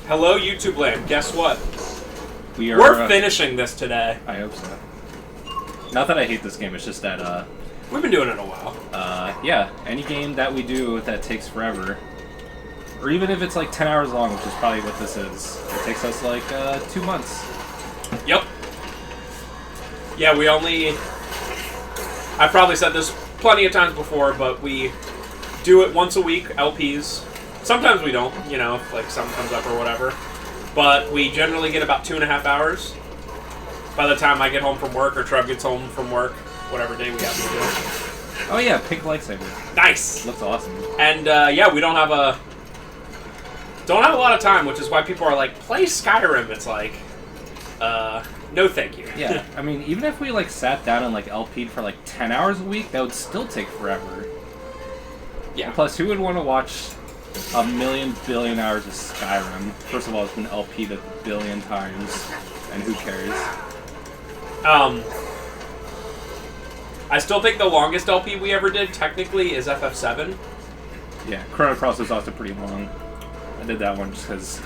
Hello, YouTube land. Guess what? We're finishing this today. I hope so. Not that I hate this game, it's just that, we've been doing it a while. Yeah, any game that we do that takes forever, or even if it's like 10 hours long, which is probably what this is, it takes us like 2 months. Yep. Yeah, we only... I've probably said this plenty of times before, but we do it once a week, LPs. Sometimes we don't, you know, if like something comes up or whatever. But we generally get about 2.5 hours by the time I get home from work or Trev gets home from work, whatever day we have to do. Oh yeah, pink lightsaber. Nice! Looks awesome. And yeah, we don't have a lot of time, which is why people are like, play Skyrim. It's like, no thank you. Yeah, I mean, even if we like sat down and like LP'd for like 10 hours a week, that would still take forever. Yeah. And plus, who would want to watch a million billion hours of Skyrim? First of all, it's been LP'd a billion times, and who cares? I still think the longest LP we ever did, technically, is FF7. Yeah, Chrono Cross was also pretty long. I did that one just because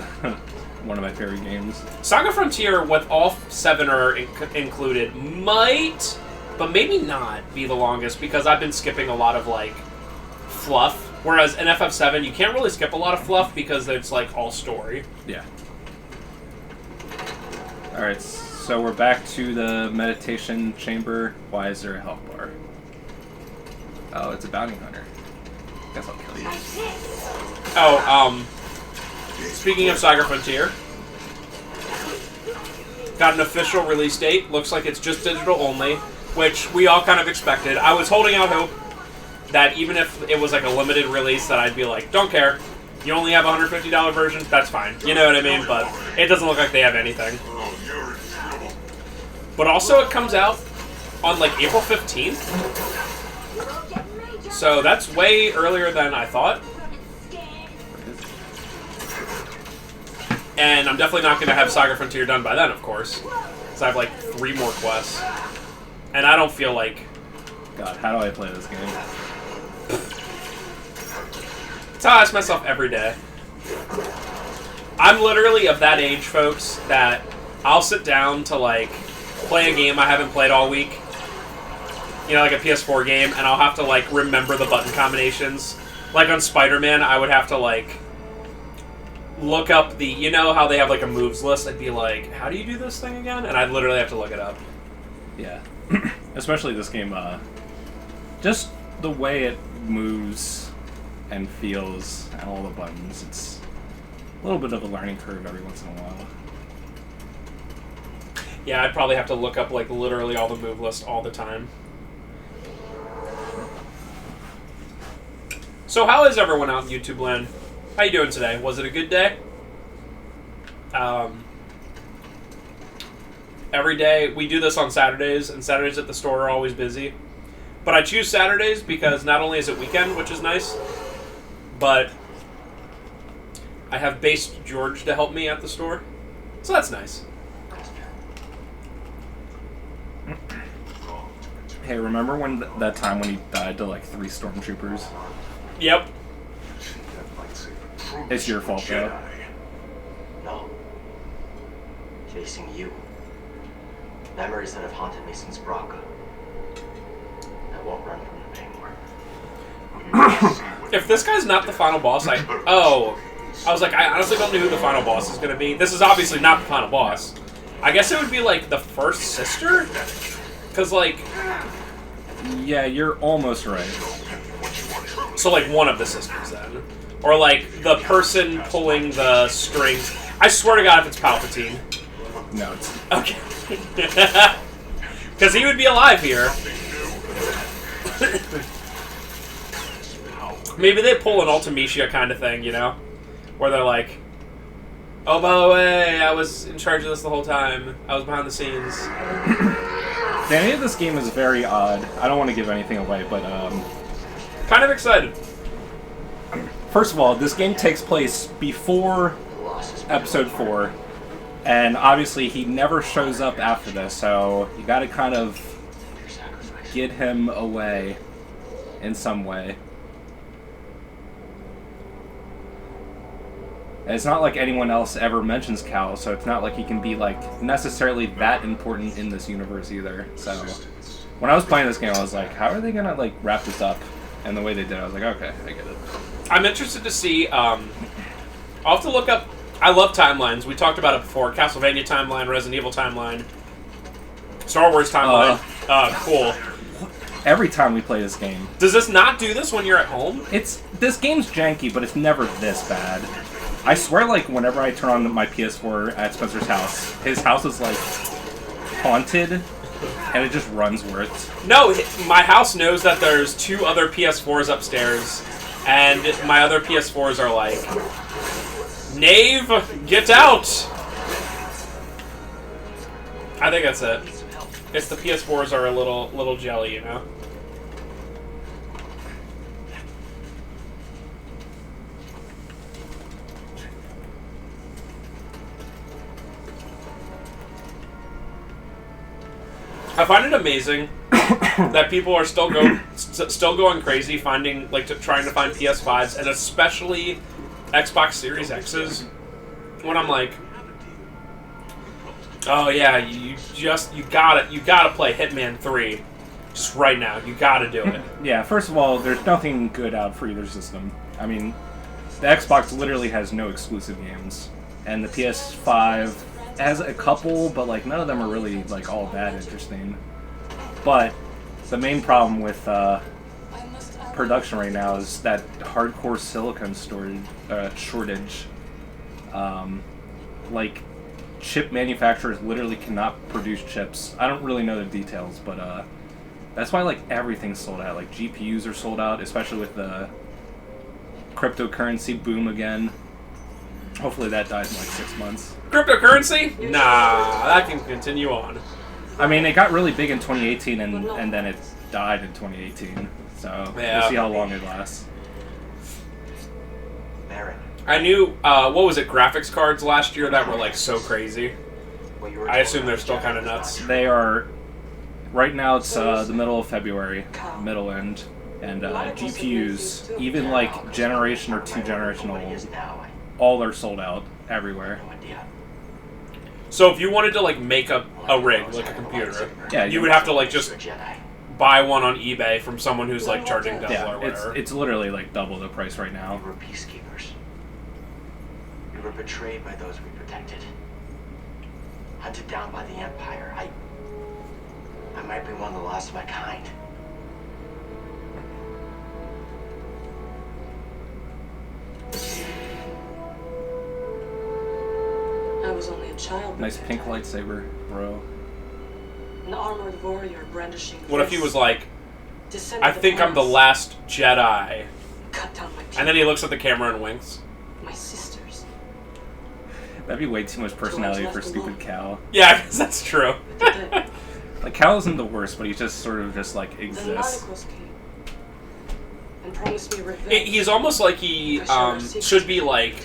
one of my favorite games. Saga Frontier, with all 7 are included, might, but maybe not, be the longest, because I've been skipping a lot of, like, fluff. Whereas in FF7, you can't really skip a lot of fluff because it's, like, all story. Yeah. Alright, so we're back to the meditation chamber. Why is there a health bar? Oh, it's a bounty hunter. Guess I'll kill you. Oh, speaking of Saga Frontier, got an official release date. Looks like it's just digital only, which we all kind of expected. I was holding out hope that even if it was like a limited release, that I'd be like, don't care. You only have a $150 version, that's fine. You know what I mean? But it doesn't look like they have anything. But also it comes out on like April 15th. So that's way earlier than I thought. And I'm definitely not going to have Saga Frontier done by then, of course. Because I have like 3 more quests. And I don't feel like... God, how do I play this game? That's how I ask myself every day. I'm literally of that age, folks, that I'll sit down to like play a game I haven't played all week. You know, like a PS4 game, and I'll have to like remember the button combinations. Like on Spider-Man, I would have to like look up the, you know how they have like a moves list? I'd be like, how do you do this thing again? And I'd literally have to look it up. Yeah. Especially this game, just the way it moves and feels and all the buttons, it's a little bit of a learning curve every once in a while. Yeah, I'd probably have to look up like literally all the move lists all the time. So how is everyone out in YouTube land? How you doing today? Was it a good day? Every day, we do this on Saturdays, and Saturdays at the store are always busy. But I choose Saturdays because not only is it weekend, which is nice, but I have Based George to help me at the store. So that's nice. Hey, remember when that time when he died to like 3 stormtroopers? Yep. It's your fault, though. No. Facing you. Memories that have haunted me since Braca. I won't run from them anymore. If this guy's not the final boss, I was like, I honestly don't know who the final boss is going to be. This is obviously not the final boss. I guess it would be like the first sister? Because like... Yeah, you're almost right. So like one of the sisters then. Or like the person pulling the strings. I swear to God if it's Palpatine. No, it's... Okay. Because he would be alive here. Maybe they pull an Ultimecia kind of thing, you know? Where they're like, oh, by the way, I was in charge of this the whole time. I was behind the scenes. The ending of this game is very odd. I don't want to give anything away, but, Kind of excited. First of all, this game takes place before Episode 4, and obviously he never shows up after this, so you gotta kind of get him away in some way. And it's not like anyone else ever mentions Cal, so it's not like he can be like necessarily that important in this universe either. So when I was playing this game, I was like, how are they gonna like wrap this up? And the way they did, I was like, okay, I get it. I'm interested to see. I'll have to look up. I love timelines. We talked about it before. Castlevania timeline, Resident Evil timeline, Star Wars timeline. Cool. Every time we play this game, Does this not do this when you're at home? this game's janky, but it's never this bad. I swear, like, whenever I turn on my PS4 at Spencer's house, his house is, like, haunted, and it just runs worse. No, my house knows that there's 2 other PS4s upstairs, and my other PS4s are like, Knave, get out! I think that's it. It's the PS4s are a little jelly, you know? I find it amazing that people are still going crazy finding trying to find PS5s and especially Xbox Series X's. When I'm like, oh yeah, you gotta play Hitman 3 just right now. You gotta do it. Yeah, first of all, there's nothing good out for either system. I mean, the Xbox literally has no exclusive games, and the PS5 has a couple, but like none of them are really like all that interesting. But the main problem with production right now is that hardcore silicon shortage. Like chip manufacturers literally cannot produce chips. I don't really know the details, but that's why like everything's sold out. Like GPUs are sold out, especially with the cryptocurrency boom again. Hopefully that dies in like 6 months. Cryptocurrency? Nah, that can continue on. I mean, it got really big in 2018 and then it died in 2018. So yeah. We'll see how long it lasts. Baron. I knew, what was it, graphics cards last year that were like so crazy. I assume they're still kind of nuts. They are, right now it's the middle of February, middle end, and GPUs, even like generation or 2 generation old, all are sold out everywhere. So if you wanted to like make a rig, like a computer, yeah, you would have to like just buy one on eBay from someone who's like charging double or whatever. It's literally like double the price right now. We were peacekeepers. We were betrayed by those we protected. Hunted down by the Empire. I might be one of the last of my kind. I was only a child. Nice pink lightsaber, bro. An armored warrior brandishing. What if he was like, I think I'm the last Jedi. Cut down my teeth. And then he looks at the camera and winks. My sisters. That'd be way too much personality for stupid Cal. Yeah, I guess that's true. Like, Cal isn't the worst, but he just sort of just, like, Then exists. Narcos came and promised me revenge. He's almost like he should be like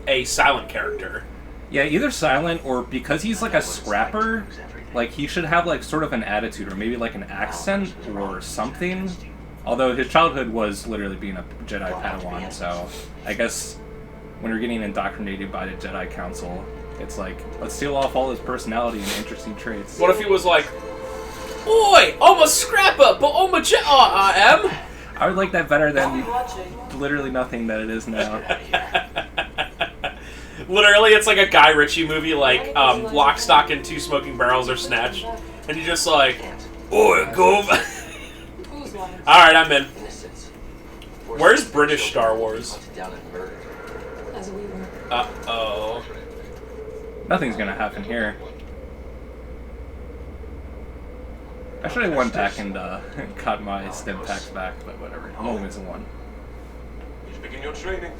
a silent character. Yeah, either silent or because he's like a scrapper, like he should have like sort of an attitude or maybe like an accent or something. Although his childhood was literally being a Jedi Padawan, so I guess when you're getting indoctrinated by the Jedi Council, it's like, let's steal off all his personality and interesting traits. What if he was like, Oi, I'm a scrapper, but I'm a Jedi, I am. I would like that better than literally nothing that it is now. Literally, it's like a Guy Ritchie movie, like Lock, Stock, and Two Smoking Barrels are snatched, and you're just like, "Oi, go!" All right, I'm in. Where's British Star Wars? As we were. Uh-oh. Nothing's gonna happen here. I should have went back and cut my stim packs back, but whatever. I'm only missing one. You begin your training.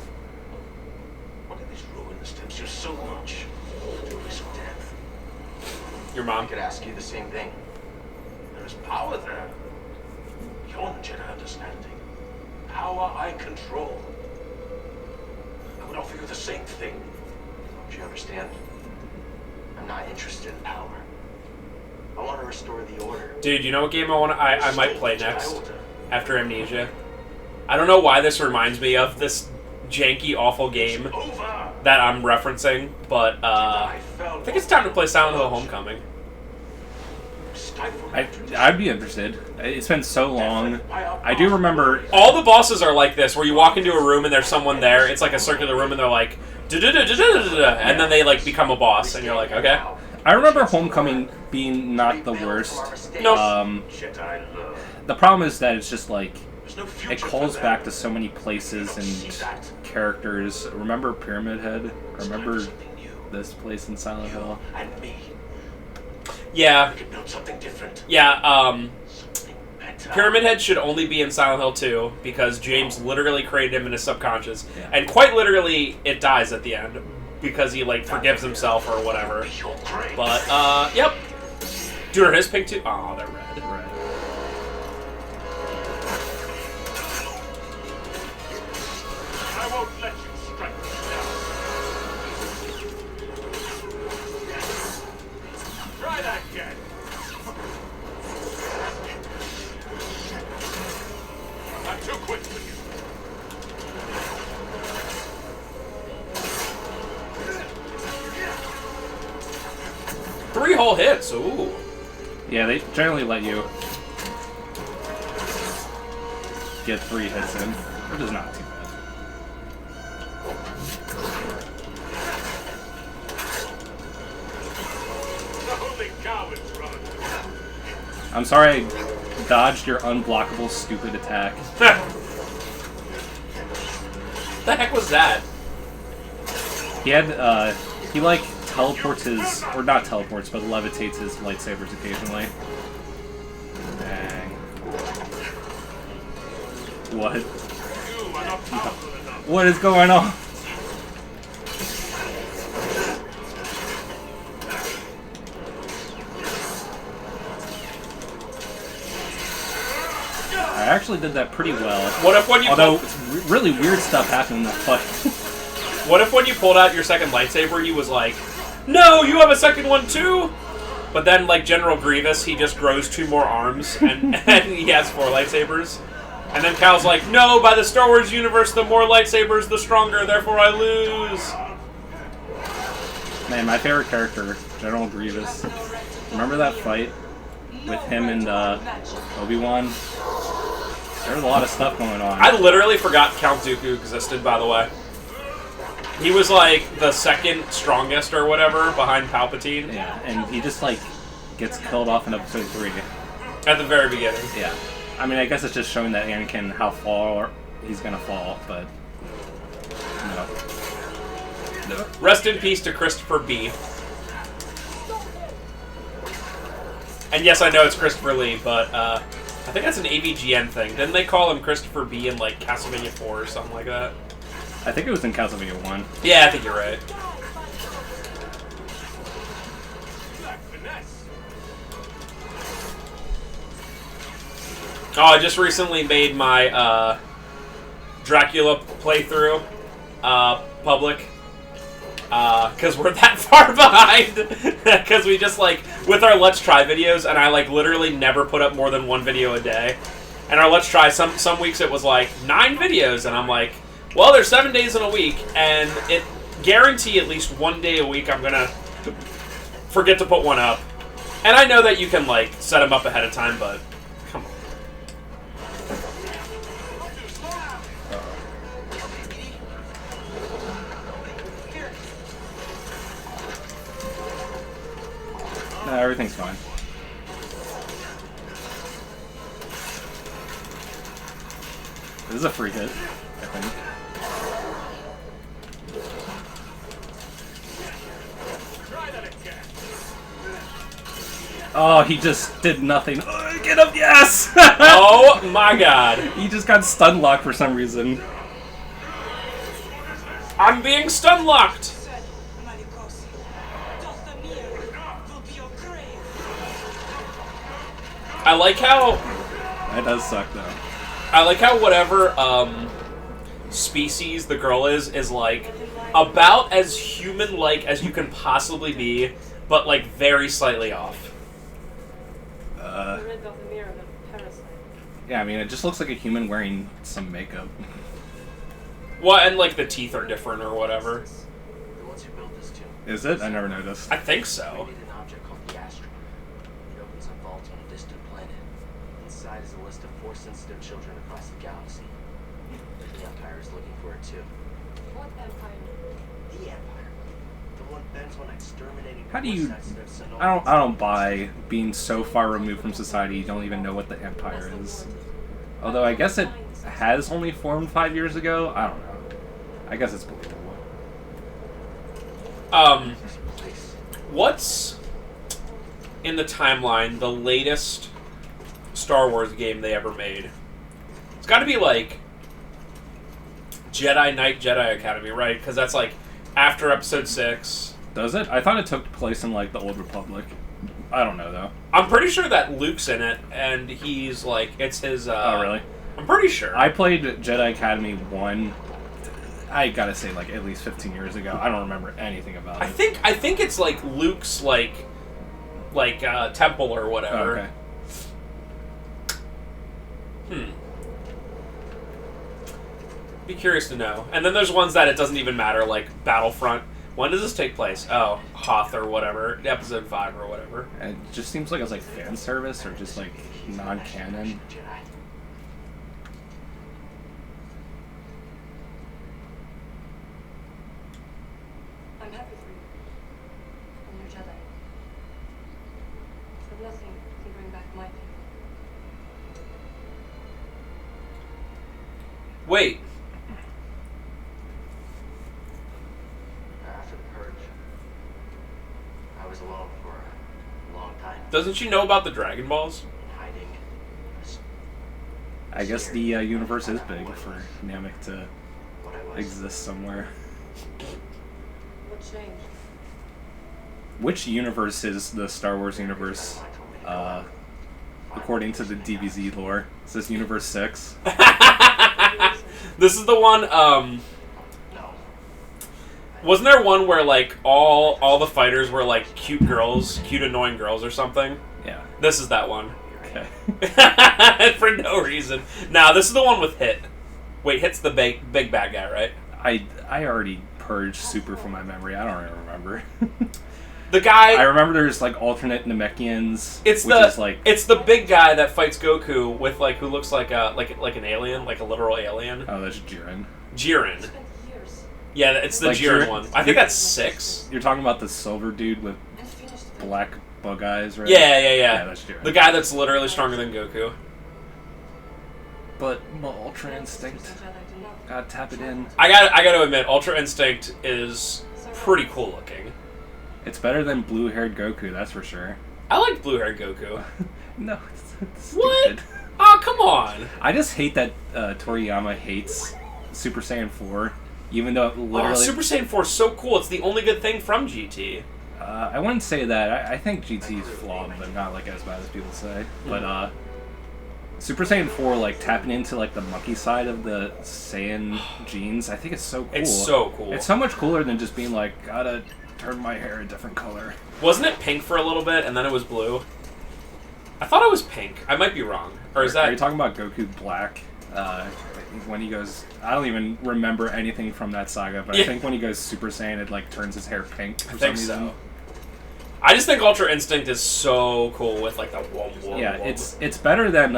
What did this ruin the stems you so much? To risk death. Your I mom. could ask you the same thing. There is power there. Beyond Jedi understanding. Power I control. I would offer you the same thing. Don't you understand? I'm not interested in power. I want to restore the order. Dude, you know what game I might play next? After Amnesia. I don't know why this reminds me of this janky, awful game. Over. that I'm referencing, but I think it's time to play Silent Hill Homecoming. I'd be interested. It's been so long. I do remember... All the bosses are like this, where you walk into a room and there's someone there. It's like a circular room and they're like... And then they like become a boss and you're like, okay. I remember Homecoming being not the worst. No. The problem is that it's just like... It calls back to so many places and characters. Remember Pyramid Head? Remember this place in Silent Hill? Yeah. Something different. Yeah, Pyramid Head should only be in Silent Hill 2 because James literally created him in his subconscious. Yeah. And quite literally, it dies at the end because he, like, forgives himself or whatever. But, yep. Dude, are his pink too? Oh, they're red. I won't let you strike me down. Try that again. I'm too quick for you. 3 whole hits, ooh. Yeah, they generally let you get 3 hits in, which is not too bad. Only cowards run. I'm sorry I dodged your unblockable stupid attack. The heck was that? He had, he like teleports his, or not teleports, but levitates his lightsabers occasionally. Dang. What? You are not powerful enough. What is going on? I actually did that pretty well. What if when you Although, really weird stuff happened in that fight. What if when you pulled out your second lightsaber, he was like, "No, you have a second one too"? But then, like General Grievous, he just grows 2 more arms, and, and he has 4 lightsabers. And then Cal's like, "No, by the Star Wars universe, the more lightsabers, the stronger, therefore I lose." Man, my favorite character, General Grievous. Remember that fight with him and Obi-Wan? There's a lot of stuff going on. I literally forgot Count Dooku existed, by the way. He was like the second strongest or whatever behind Palpatine. Yeah, and he just like gets killed off in episode 3. At the very beginning. Yeah. I mean, I guess it's just showing that Anakin how far he's gonna fall, but no. Rest in peace to Christopher B. And yes, I know it's Christopher Lee, but I think that's an AVGN thing. Didn't they call him Christopher B in like Castlevania 4 or something like that? I think it was in Castlevania 1. Yeah, I think you're right. Oh, I just recently made my Dracula playthrough public. Because we're that far behind. Because we just, like, with our Let's Try videos, and I, like, literally never put up more than 1 video a day. And our Let's Try, some weeks it was, like, 9 videos, and I'm like, well, there's 7 days in a week, and it guarantee at least 1 day a week I'm gonna forget to put one up. And I know that you can, like, set them up ahead of time, but come on. No, everything's fine. This is a free hit, I think. Oh, he just did nothing. Oh, get up, yes! Oh my god. He just got stun locked for some reason. I'm being stun locked. I like how... That does suck, though. I like how whatever species the girl is like about as human-like as you can possibly be, but like very slightly off. Yeah, I mean, it just looks like a human wearing some makeup. Well, and like the teeth are different or whatever. Is it? I never noticed. I think so. Created an object called the Astro. It opens a vault on a distant planet. Inside is a list of 4 sensitive children across the galaxy. The Empire is looking for it too. What empire? The Empire. The one bent on exterminating How do the you... sensitive Sonoma. I don't buy being so far removed from society you don't even know what the Empire is. Although I guess it has only formed 5 years ago. I don't know. I guess it's believable. What's in the timeline the latest Star Wars game they ever made? It's got to be like Jedi Knight Jedi Academy, right? Because that's like after Episode 6. Does it? I thought it took place in like the Old Republic. I don't know though. I'm pretty sure that Luke's in it, and he's like, it's his. Oh really? I'm pretty sure. I played Jedi Academy 1. I gotta say, like at least 15 years ago. I don't remember anything about it. I think it's like Luke's like temple or whatever. Okay. Be curious to know. And then there's ones that it doesn't even matter, like Battlefront. When does this take place? Oh, Hoth or whatever, Episode 5 or whatever. It just seems like it's like fan service or just like non-canon. Jedi. I'm happy for you. I'm your Jedi. But nothing can bring back my pain. Wait, After the purge, I was alone for a long time. doesn't she know about the Dragon Balls? In hiding. I guess the universe is big for Namek to What I was. exist somewhere. What changed? Which universe is the Star Wars universe? According to the DBZ lore, it says Universe 6. This is the one. No. Wasn't there one where like all the fighters were like cute annoying girls or something? Yeah. This is that one. Okay. For no reason. Now this is the one with Hit. Wait, Hit's the big bad guy, right? I already purged Super from my memory. I don't even remember. The guy. I remember there's like alternate Namekians. It's the big guy that fights Goku with like who looks like an alien, like a literal alien. Oh, that's Jiren. Jiren. Spent years Yeah, it's the Like Jiren Jiren- one. I think that's 6. You're talking about the silver dude with and finished the black bug eyes, right? Yeah. Yeah, that's Jiren. The guy that's literally stronger than Goku. But my Ultra Instinct, Jedi do not. gotta tap it in. I gotta admit, Ultra Instinct is pretty cool looking. It's better than blue-haired Goku, that's for sure. I like blue-haired Goku. No, it's What? stupid. Oh, come on. I just hate that Toriyama hates Super Saiyan 4, even though it literally... Super Saiyan 4 is so cool. It's the only good thing from GT. I wouldn't say that. I think GT's flawed, but not like as bad as people say. But Super Saiyan 4, like tapping into like the monkey side of the Saiyan genes, I think it's so cool. It's so cool. It's so much cooler than just being like, gotta turn my hair a different color. Wasn't it pink for a little bit, and then it was blue? I thought it was pink. I might be wrong. Or is Are you that... talking about Goku Black? When he goes, I don't even remember anything from that saga, but Yeah. I think when he goes Super Saiyan, it like turns his hair pink for I some think reason. so. I just think Ultra Instinct is so cool with like the whoa. Yeah, it's better than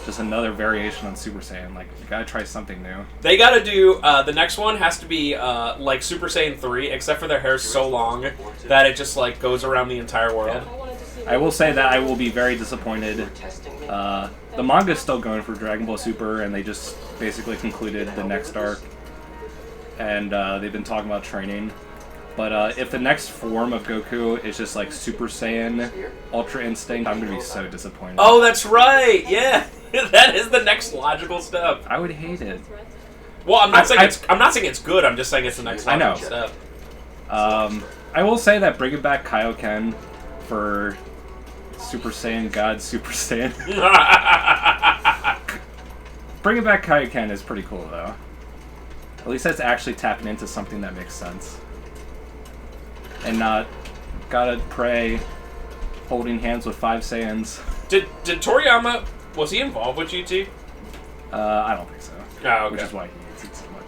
just another variation on Super Saiyan. Like, you gotta try something new. They gotta do, the next one has to be like Super Saiyan 3, except for their hair's so long that it just like goes around the entire world. I wanted to see I will say that I will be very disappointed. Testing me. The manga's still going for Dragon Ball Super, and they just basically concluded the next arc. And they've been talking about training. But if the next form of Goku is just like Super Saiyan, Ultra Instinct, I'm gonna be so disappointed. Oh, that's right. Yeah, that is the next logical step. I would hate it. threat. Well, I'm not saying I- I'm not saying it's good. I'm just saying it's the next I know. logical step. I will say that bringing back Kaioken for Super Saiyan God Super Saiyan. Bringing back Kaioken is pretty cool, though. At least that's actually tapping into something that makes sense. And not gotta pray holding hands with 5 Saiyans. Did Toriyama, was he involved with GT? I don't think so. Oh, okay. Which is why he hates it so much.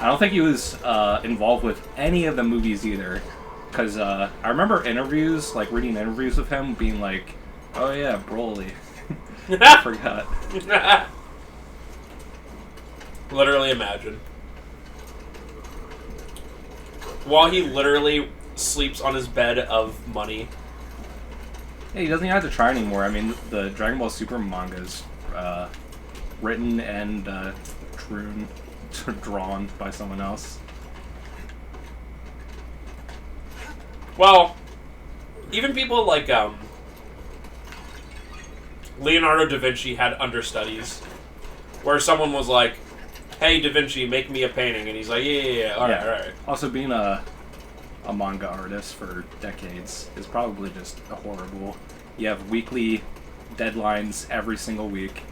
I don't think he was involved with any of the movies either. Because I remember interviews, like reading interviews with him, being like, oh yeah, Broly. I forgot. Literally imagine. While he literally sleeps on his bed of money. Yeah, he doesn't even have to try anymore. I mean, the Dragon Ball Super manga's written and drawn by someone else. Well, even people like Leonardo da Vinci had understudies, where someone was like, "Hey, Da Vinci, make me a painting," and he's like, "Yeah, all right." Also, being a manga artist for decades is probably just horrible. You have weekly deadlines every single week.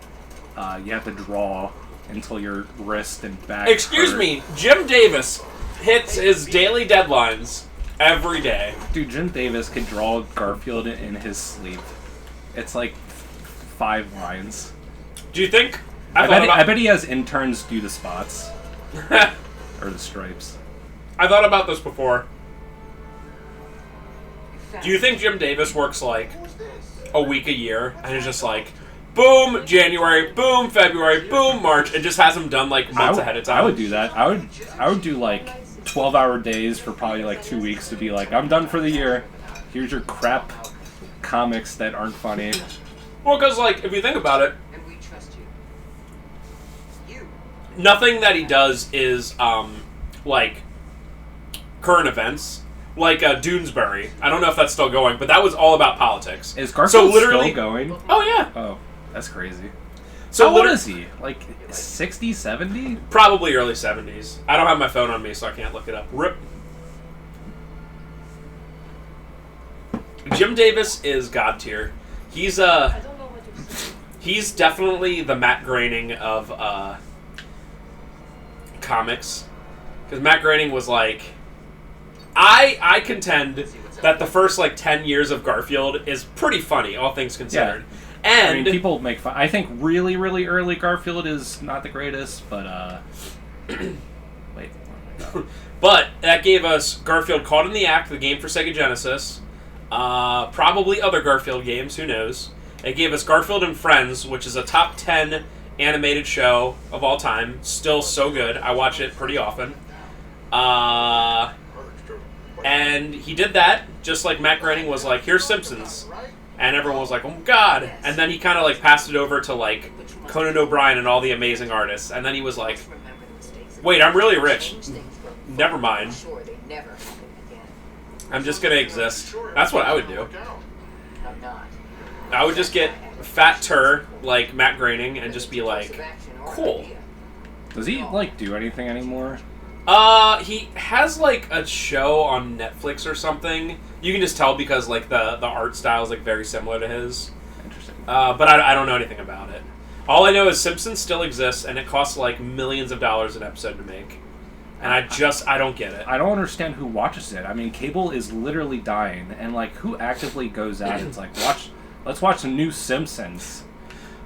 You have to draw until your wrist and back. Excuse me, Jim Davis hits his daily deadlines every day. Dude, Jim Davis could draw Garfield in his sleep. It's like 5 lines. Do you think? I bet he has interns do the spots. Or the stripes. I thought about this before. Do you think Jim Davis works like a week a year and is just like, boom, January, boom, February, boom, March, and just has them done like months ahead of time? I would do that. I would do like 12-hour days for probably like 2 weeks to be like, I'm done for the year. Here's your crap comics that aren't funny. Well, because like, if you think about it, nothing that he does is like current events. Like Doonesbury. I don't know if that's still going, but that was all about politics. Is Garfield literally still going? Oh, yeah. Oh, that's crazy. So how old is he? Like 60, 70? Probably early 70s. I don't have my phone on me, so I can't look it up. RIP. Jim Davis is god tier. He's definitely the Matt Groening of comics. Because Matt Groening was like, I contend that the first like 10 years of Garfield is pretty funny, all things considered. Yeah. And I mean, people make fun. I think really, really early Garfield is not the greatest, but wait. But that gave us Garfield Caught in the Act, the game for Sega Genesis. Probably other Garfield games, who knows. It gave us Garfield and Friends, which is a top 10 animated show of all time. Still so good. I watch it pretty often. And he did that, just like Matt Groening was like, here's Simpsons. And everyone was like, oh god. And then he kind of like passed it over to like Conan O'Brien and all the amazing artists. And then he was like, wait, I'm really rich. Never mind. I'm just going to exist. That's what I would do. I would just get fat tur like Matt Groening and just be like, cool. Does he like do anything anymore? He has like a show on Netflix or something. You can just tell because like the art style is like very similar to his. Interesting. But I don't know anything about it. All I know is Simpsons still exists and it costs like millions of dollars an episode to make. And I don't get it. I don't understand who watches it. I mean, cable is literally dying, and like who actively goes out and is like, let's watch some new Simpsons.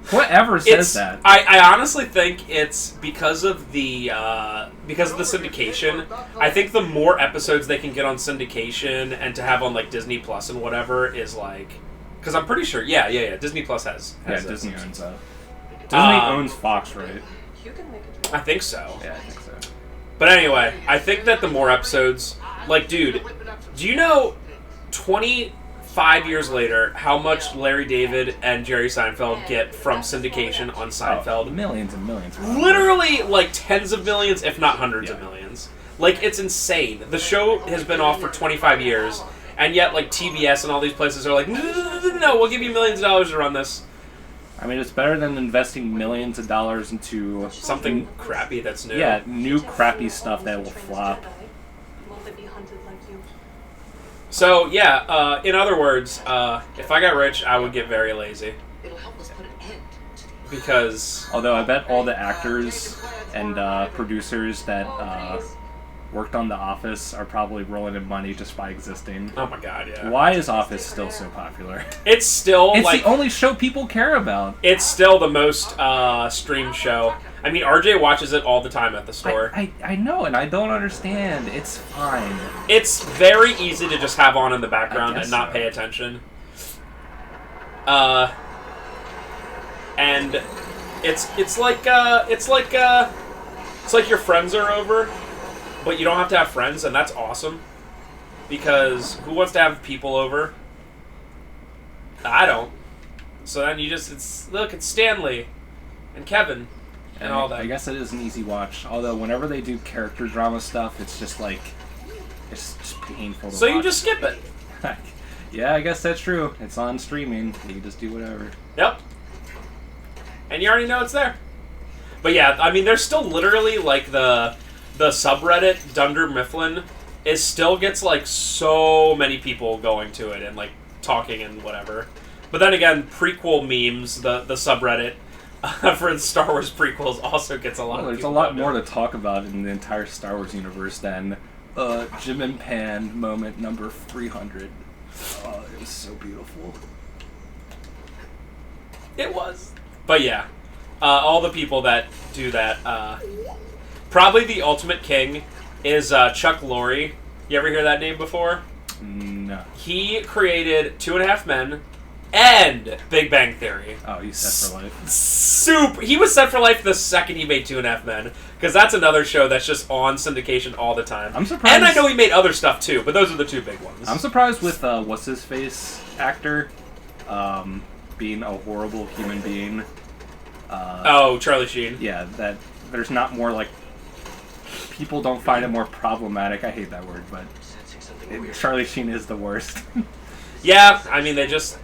Whoever says that. I honestly think it's because of the syndication. I think the more episodes they can get on syndication and to have on like Disney Plus and whatever is like, because I'm pretty sure, yeah, Disney Plus has Disney owns Disney owns Fox, right? I think so. Yeah, I think so. But anyway, I think that the more episodes, like, dude, do you know 25 years later how much Larry David and Jerry Seinfeld get from syndication on Seinfeld? Oh, millions and millions. Literally, like, tens of millions, if not hundreds of millions. Like, it's insane. The show has been off for 25 years, and yet, like, TBS and all these places are like, no, we'll give you millions of dollars to run this. I mean, it's better than investing millions of dollars into something crappy that's new. Yeah, new crappy stuff that will flop. So, yeah, in other words, if I got rich, I would get very lazy. Because... Although I bet all the actors and producers that worked on The Office are probably rolling in money just by existing. Oh my god, yeah. Why is Office still so popular? It's still the only show people care about. It's still the most streamed show. I mean, RJ watches it all the time at the store. I know, and I don't understand. It's fine. It's very easy to just have on in the background and not so. pay attention. And it's like your friends are over, but you don't have to have friends, and that's awesome. Because who wants to have people over? I don't. So then you just it's Stanley and Kevin and all that. I guess it is an easy watch. Although whenever they do character drama stuff, it's just like it's just painful to watch. So you just skip it. Yeah, I guess that's true. It's on streaming. You can just do whatever. Yep. And you already know it's there. But yeah, I mean, there's still literally like the subreddit Dunder Mifflin still gets like so many people going to it and like talking and whatever. But then again, prequel memes, the subreddit for the Star Wars prequels also gets a lot of there's people. A lot more to talk about in the entire Star Wars universe than Jim and Pan moment number 300. Oh, it was so beautiful. It was. But yeah, all the people that do that, probably the ultimate king is Chuck Lorre. You ever hear that name before? No. He created 2.5 Men and Big Bang Theory. Oh, he's set for life. He was set for life the second he made 2.5 Men, because that's another show that's just on syndication all the time. I'm surprised. And I know he made other stuff too, but those are the two big ones. I'm surprised with what's his face actor being a horrible human being. Charlie Sheen. Yeah, that there's not more like people don't find it more problematic. I hate that word, but Charlie Sheen is the worst. Yeah, I mean it's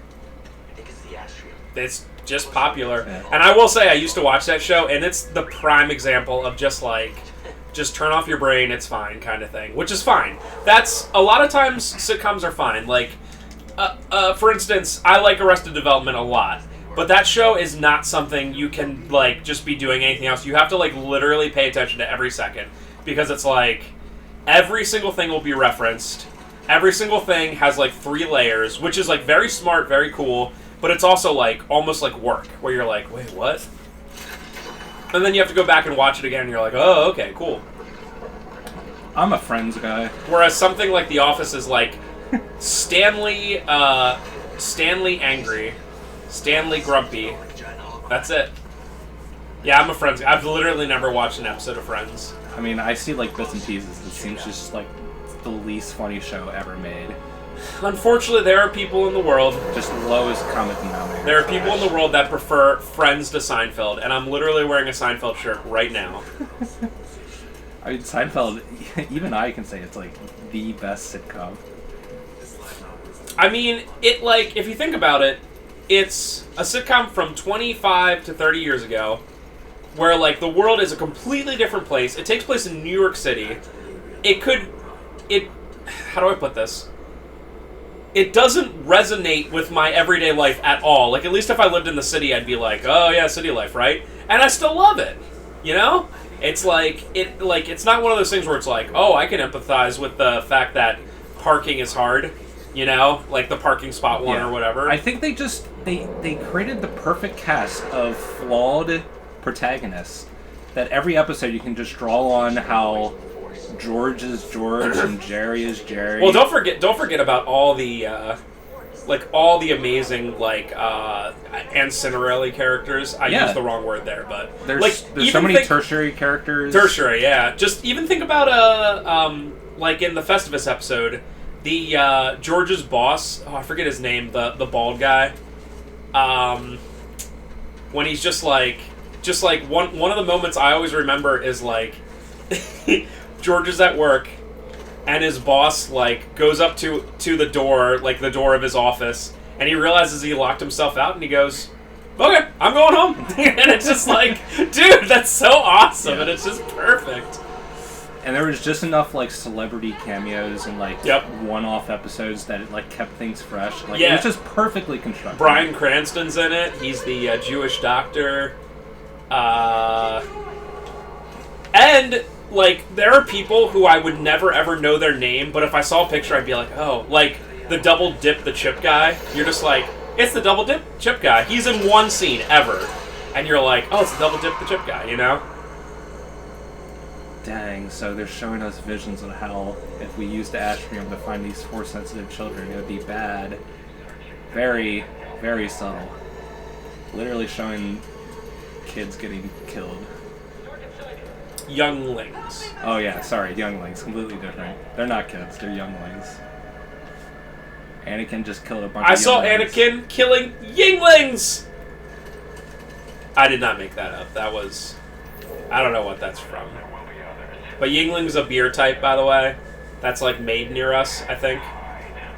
just popular. Yeah. And I will say I used to watch that show, and it's the prime example of just turn off your brain, it's fine kind of thing, which is fine. That's a lot of times sitcoms are fine. Like, for instance, I like Arrested Development a lot, but that show is not something you can like just be doing anything else. You have to like literally pay attention to every second, because it's like every single thing will be referenced. Every single thing has like 3 layers, which is like very smart, very cool. But it's also like almost like work, where you're like, wait, what? And then you have to go back and watch it again, and you're like, oh, okay, cool. I'm a Friends guy. Whereas something like The Office is like Stanley angry, Stanley grumpy. That's it. Yeah, I'm a Friends guy. I've literally never watched an episode of Friends. I mean, I see like bits and pieces. It seems just like the least funny show ever made. Unfortunately, there are people in the world. Just lowest common denominator. There are people in the world that prefer Friends to Seinfeld, and I'm literally wearing a Seinfeld shirt right now. I mean, Seinfeld, even I can say it's like the best sitcom. I mean, it like, if you think about it, it's a sitcom from 25 to 30 years ago, where like the world is a completely different place. It takes place in New York City. How do I put this? It doesn't resonate with my everyday life at all. Like, at least if I lived in the city, I'd be like, oh yeah, city life, right? And I still love it, you know? It's like, it's not one of those things where it's like, oh, I can empathize with the fact that parking is hard, you know? Like the parking spot one or whatever. I think they created the perfect cast of flawed protagonists that every episode you can just draw on how George is George and Jerry is Jerry. Well, don't forget about all the amazing ancillary characters. I used the wrong word there, but there's so many tertiary characters. Tertiary, yeah. Just even think about like in the Festivus episode, the George's boss. Oh, I forget his name. The bald guy. When he's just like one of the moments I always remember is like. George is at work, and his boss like goes up to the door, like the door of his office, and he realizes he locked himself out, and he goes, "Okay, I'm going home." And it's just like, dude, that's so awesome, and it's just perfect. And there was just enough like celebrity cameos and like one-off episodes that it like kept things fresh. Like it was just perfectly constructed. Bryan Cranston's in it. He's the Jewish doctor, and. Like, there are people who I would never ever know their name, but if I saw a picture, I'd be like, oh, like, the Double Dip the Chip guy. You're just like, it's the Double Dip Chip guy. He's in one scene ever. And you're like, oh, it's the Double Dip the Chip guy, you know? Dang, so they're showing us visions of how if we used the atrium to find these Force-sensitive children, it would be bad. Very, very subtle. Literally showing kids getting killed. Younglings. Oh yeah, sorry, younglings. Completely different. They're not kids, they're younglings. Anakin just killed a bunch of I saw younglings. Anakin killing Yinglings! I did not make that up. That was... I don't know what that's from. But Yingling's a beer type, by the way. That's, like, made near us, I think.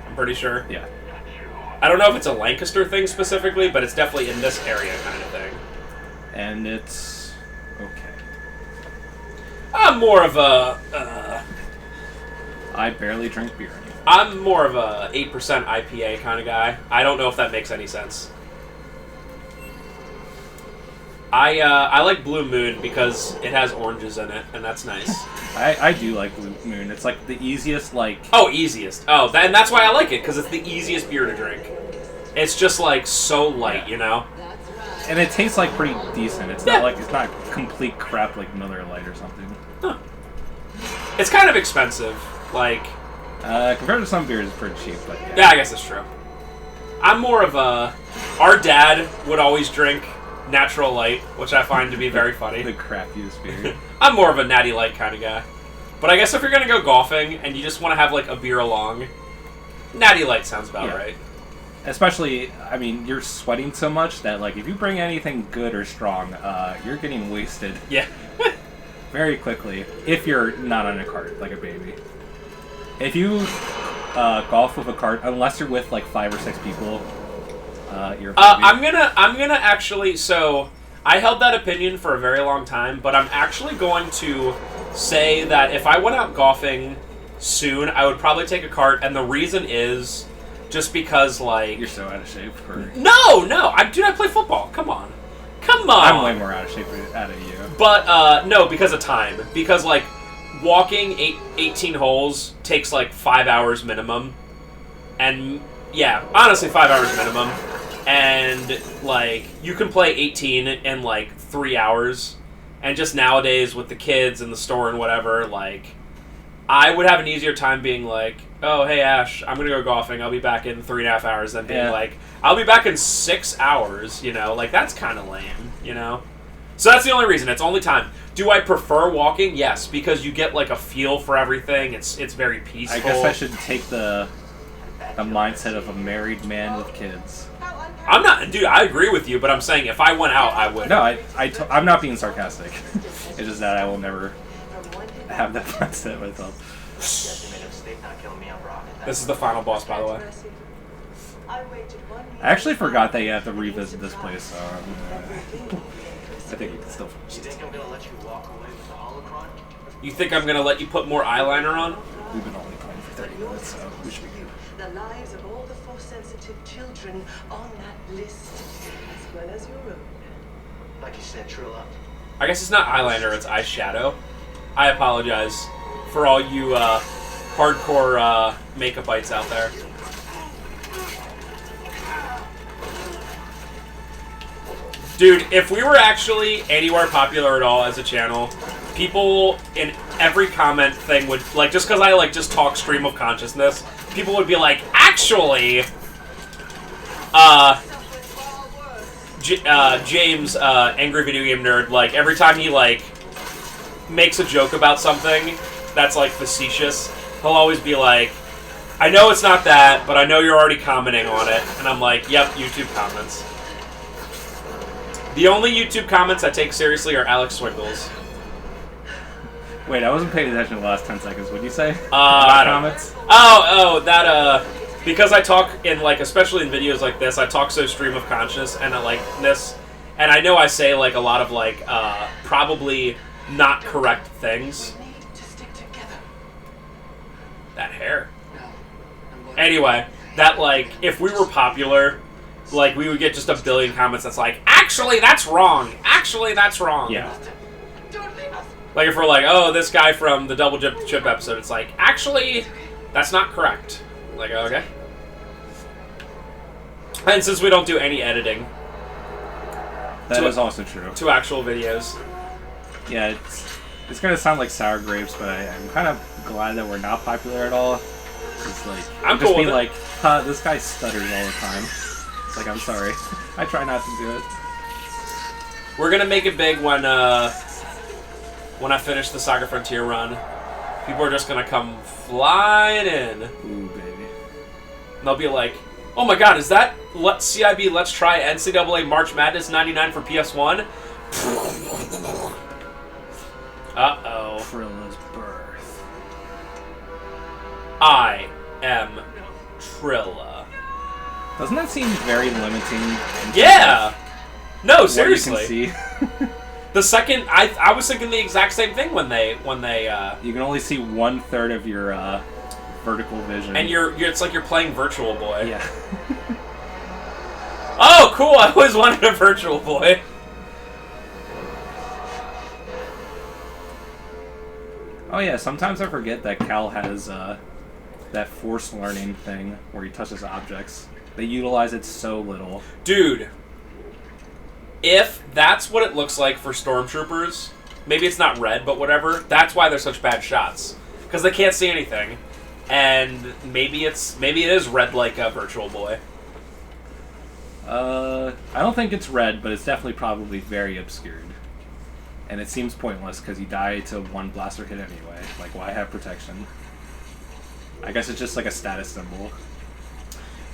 I'm pretty sure. Yeah. I don't know if it's a Lancaster thing specifically, but it's definitely in this area kind of thing. And it's... okay. I'm more of a... I barely drink beer anymore. I'm more of a 8% IPA kind of guy. I don't know if that makes any sense. I like Blue Moon because it has oranges in it, and that's nice. I do like Blue Moon. It's like the easiest, like... Oh, easiest. Oh, and that's why I like it, because it's the easiest beer to drink. It's just, like, so light, you know? And it tastes, like, pretty decent. It's not like... It's not complete crap like Miller Lite or something. Huh. It's kind of expensive. Like... compared to some beers, it's pretty cheap, but yeah. Yeah, I guess that's true. I'm more of a... Our dad would always drink Natural Light, which I find to be very funny. The crappiest beer. I'm more of a Natty Light kind of guy. But I guess if you're going to go golfing and you just want to have, like, a beer along, Natty Light sounds about right. Especially, I mean, you're sweating so much that, like, if you bring anything good or strong, you're getting wasted Yeah. very quickly, if you're not on a cart, like a baby. If you golf with a cart, unless you're with, like, 5 or 6 people, you're a baby. I'm gonna actually, so, I held that opinion for a very long time, but I'm actually going to say that if I went out golfing soon, I would probably take a cart, and the reason is just because, like... You're so out of shape for... No! Dude, I play football. Come on. I'm way more out of shape out of you. But, no, because of time. Because, like, walking 18 holes takes, like, 5 hours minimum. And, yeah, honestly, 5 hours minimum. And, like, you can play 18 in, like, 3 hours. And just nowadays, with the kids in the store and whatever, like, I would have an easier time being like, oh, hey, Ash, I'm going to go golfing. I'll be back in 3.5 hours. Than being like, I'll be back in 6 hours, you know? Like, that's kind of lame, you know? So that's the only reason. It's only time. Do I prefer walking? Yes, because you get, like, a feel for everything. It's very peaceful. I guess I should take the mindset of a married man with kids. I'm not... Dude, I agree with you, but I'm saying if I went out, I would. No, I'm not being sarcastic. It's just that I will never have that mindset myself. This is the final boss, by the way. I actually forgot that you have to revisit this place, so I think we can still finish You think I'm gonna let you walk away with the holocron? You think I'm going to let you put more eyeliner on? We've been only playing for 30 minutes, so we should be good. The lives of all the Force-sensitive children on that list, as well as your own. Like you said, Trilla. I guess it's not eyeliner, it's eyeshadow. I apologize for all you hardcore makeupites out there. Dude, if we were actually anywhere popular at all as a channel, people in every comment thing would, like, just because I, like, just talk stream of consciousness, people would be like, actually, James, Angry Video Game Nerd, like, every time he, like, makes a joke about something that's, like, facetious, he'll always be like, I know it's not that, but I know you're already commenting on it. And I'm like, yep, YouTube comments. The only YouTube comments I take seriously are Alex Swindles. Wait, I wasn't paying attention the last 10 seconds. What'd you say? I don't Comments? Because I talk in, like, especially in videos like this, I talk so stream of consciousness and like this, and I know I say, like, a lot of, like, probably not correct things. That hair. Anyway, that, like, if we were popular, like, we would get just a billion comments that's like, actually, that's wrong. Actually, that's wrong. Yeah. Like, if we're like, oh, this guy from the Double Chip episode, it's like, actually, that's not correct. Like, okay. And since we don't do any editing. That is also true. To actual videos. Yeah, It's gonna sound like sour grapes, but I'm kind of glad that we're not popular at all. It's like I'm just cool be with it. like, this guy stutters all the time. It's like, I'm sorry. I try not to do it. We're gonna make it big when I finish the Saga Frontier run. People are just gonna come flying in. Ooh, baby. And they'll be like, "Oh my God, is that CIB? Let's try NCAA March Madness '99 for PS1." Uh-oh. Trilla's birth. I am Trilla. Doesn't that seem very limiting? Yeah. No, What seriously. you can see. The second I was thinking the exact same thing when they You can only see 1/3 of your vertical vision. and you're it's like you're playing Virtual Boy. Yeah. Oh, cool! I always wanted a Virtual Boy. Oh yeah, sometimes I forget that Cal has that forced learning thing where he touches objects. They utilize it so little. Dude, if that's what it looks like for stormtroopers, maybe it's not red, but whatever, that's why they're such bad shots. Because they can't see anything. And maybe it is red like a Virtual Boy. I don't think it's red, but it's definitely probably very obscured. And it seems pointless because you die to one blaster hit anyway. Like, why have protection? I guess it's just like a status symbol.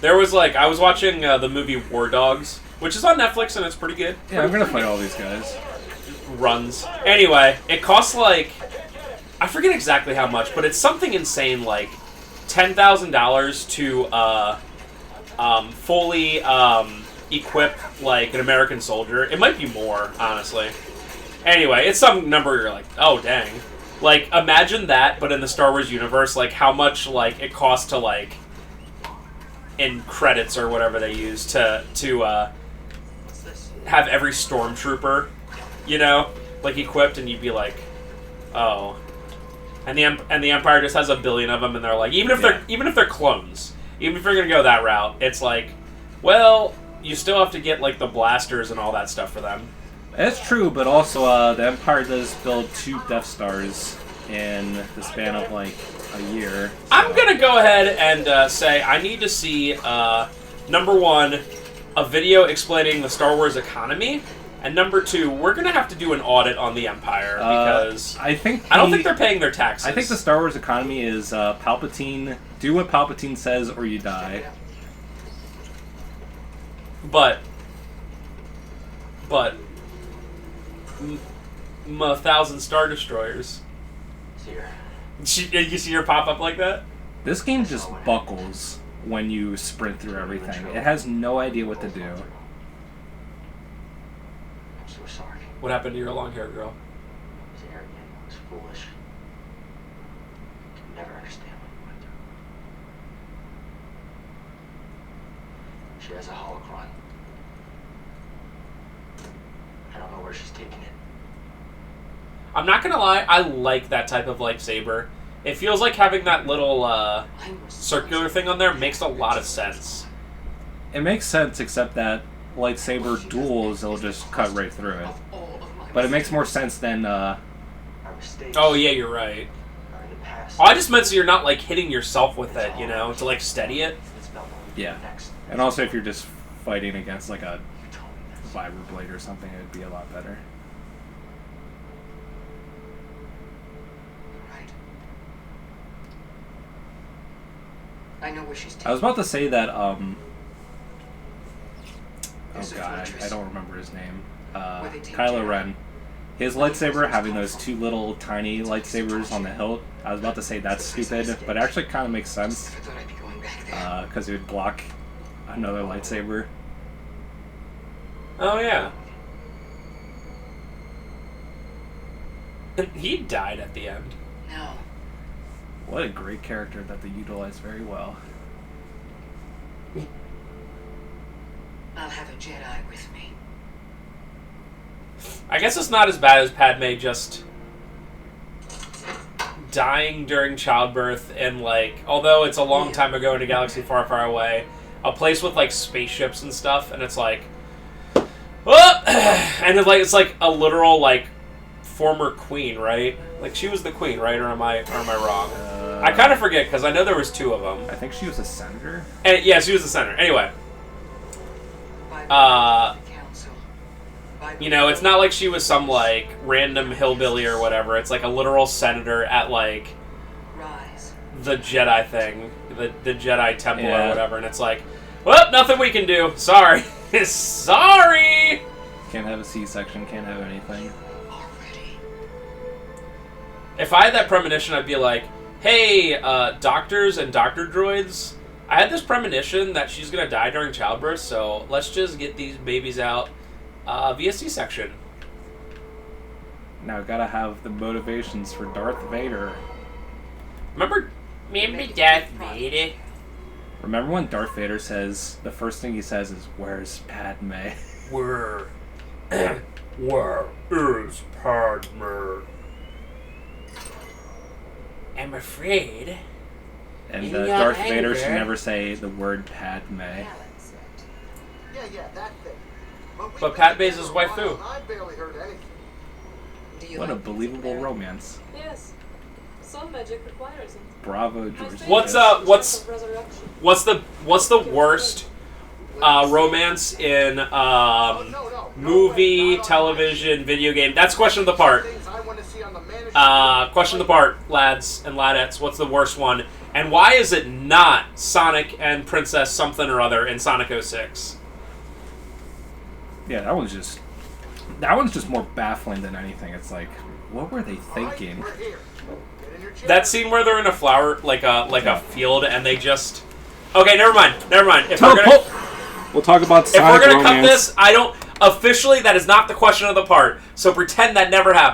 There was I was watching the movie War Dogs, which is on Netflix and it's pretty good. Yeah, I'm gonna fight all these guys. Runs. Anyway, it costs I forget exactly how much, but it's something insane like $10,000 to fully equip an American soldier. It might be more, honestly. Anyway, it's some number you're like, oh dang. Imagine that, but in the Star Wars universe, how much it costs to in credits or whatever they use to have every stormtrooper, equipped, and you'd be like, oh. And the Empire just has a billion of them, and they're like, even if they're clones, even if you're gonna go that route, it's like, well, you still have to get the blasters and all that stuff for them. That's true, but also the Empire does build 2 Death Stars in the span of a year. So. I'm gonna go ahead and say I need to see number 1, a video explaining the Star Wars economy, and number 2, we're gonna have to do an audit on the Empire because I don't think they're paying their taxes. I think the Star Wars economy is Palpatine. Do what Palpatine says, or you die. But 1,000 Star Destroyers. You see her pop up like that? This game just buckles when you sprint through everything. It has no idea what to do. I'm so sorry. What happened to your long-haired girl? I was arrogant. I was foolish. I can never understand what you went through. She has a holocron. I don't know where she's taking it. I'm not gonna lie, I like that type of lightsaber. It feels like having that little circular thing on there makes a lot of sense. It makes sense, except that lightsaber duels, it'll just cut right through it. But it makes more sense than... Our mistakes Oh yeah, you're right. are in the past. Oh, I just meant so you're not hitting yourself with it, to steady it. It's about what we do Yeah. next. And also if you're just fighting against a You told me this. vibroblade or something, it'd be a lot better. Right. I know where she's taking I was about to say that, oh There's a god, fortress. I don't remember his name. Where they take Kylo Jedi. Ren. His lightsaber having those 2 little tiny lightsabers on the hilt, I was about to say that's stupid, but it actually kind of makes sense, Never thought I'd be going back there. because it would block another lightsaber. Oh yeah. He died at the end. No. What a great character that they utilized very well. I'll have a Jedi with me. I guess it's not as bad as Padme just dying during childbirth and although it's a long time ago in a galaxy far, far away, a place with spaceships and stuff, and it's oh! And it's a literal former queen, right? Like, she was the queen, right? Or am I wrong? I kind of forget, because I know there was 2 of them. I think she was a senator. And, yeah, she was the senator. Anyway. You know, it's not like she was some, like, random hillbilly or whatever. It's like a literal senator at, like, the Jedi thing. The Jedi temple or whatever. And it's like, well, nothing we can do. Sorry. Sorry! Can't have a C-section, can't have anything. If I had that premonition, I'd be like, hey, doctors and doctor droids, I had this premonition that she's going to die during childbirth, so let's just get these babies out via C-section. Now gotta have the motivations for Darth Vader. Remember Darth Vader? Remember when Darth Vader says, the first thing he says is, "Where's Padme?" Where is Padme? I'm afraid. And Darth Vader should never say the word Padme. Yeah, that thing. But Padme's his waifu. I barely heard anything. What a believable romance. Yes. Some magic requires it. Bravo, George. What's the worst romance in movie, television, video game? That's question of the part. Question of the part, lads and ladettes. What's the worst one? And why is it not Sonic and Princess something or other in Sonic 06? Yeah, that one's just more baffling than anything. It's like, what were they thinking? That scene where they're in a flower, like a field, and they just... Okay, never mind. If we're gonna, we'll talk about Sonic if we're gonna romance. cut this, I don't... Officially, that is not the question of the part, so pretend that never happened.